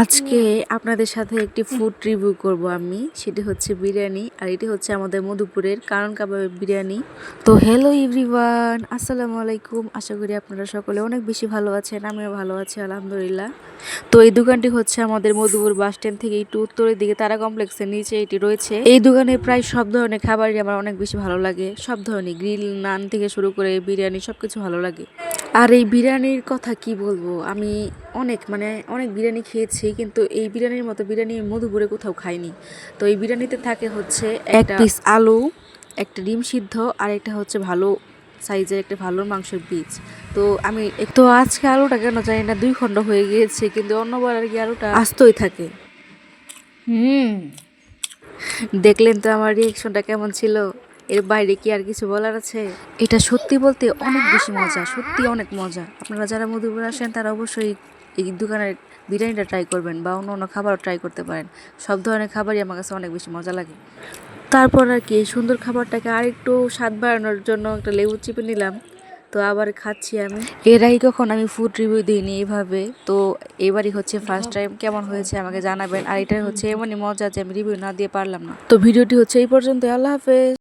আজকে আপনাদের সাথে একটি ফুড রিভিউ করব আমি। সেটি হচ্ছে বিরিয়ানি, আর এটি হচ্ছে আমাদের মধুপুরের কারণ কাবাবের বিরিয়ানি। তো হ্যালো এভরিওয়ান, আসসালামু আলাইকুম। আশা করি আপনারা সকলে অনেক বেশি ভালো আছেন, আমিও ভালো আছি আলহামদুলিল্লাহ। তো এই দোকানটি হচ্ছে আমাদের মধুপুর বাস স্ট্যান্ড থেকে একটু উত্তরের দিকে তারা কমপ্লেক্সের নিচে এটি রয়েছে। এই দোকানে প্রায় সব ধরনের খাবারই আমার অনেক বেশি ভালো লাগে, সব ধরনের গ্রিল নান থেকে শুরু করে বিরিয়ানি সবকিছু ভালো লাগে। আর এই বিরিয়ানির কথা কি বলবো, আমি অনেক বিরিয়ানি খেয়েছি, কিন্তু এই বিরিয়ানির মতো বিরিয়ানি মধুপুরে কোথাও খাইনি। তো এই বিরিয়ানিতে থাকে হচ্ছে এক পিস আলু, একটা ডিম সিদ্ধ, আর একটা হচ্ছে ভালো সাইজের একটা ভালো মাংসের পিস। তো আজকে আলুটা কেন জানি না 2 খণ্ড হয়ে গিয়েছে, কিন্তু অন্যবার আর কি আলুটা আস্তই থাকে। দেখলেন তো আমার রিয়েকশনটা কেমন ছিল। এর বাইরে কি আর কিছু বলার আছে? এটা সত্যি বলতে অনেক বেশি মজা, সত্যি অনেক মজা। আপনারা যারা মধুপুর আসেন তারা অবশ্যই এই দোকানের বিরিয়ানিটা ট্রাই করবেন, বা অন্য অন্য খাবারও ট্রাই করতে পারেন। সব ধরনের খাবারই আমার কাছে অনেক বেশি মজা লাগে। তারপর আর কি এই সুন্দর খাবারটাকে আর একটু স্বাদ বাড়ানোর জন্য একটা লেবু চিপে নিলাম। তো আবার খাচ্ছি আমি। এর আগে কখন আমি ফুড রিভিউ দিইনি এইভাবে, তো এবারই হচ্ছে ফার্স্ট টাইম। কেমন হয়েছে আমাকে জানাবেন। আর এটা হচ্ছে এমনই মজা যে আমি রিভিউ না দিয়ে পারলাম না। তো ভিডিওটি হচ্ছে এই পর্যন্ত। আল্লাহ হাফেজ।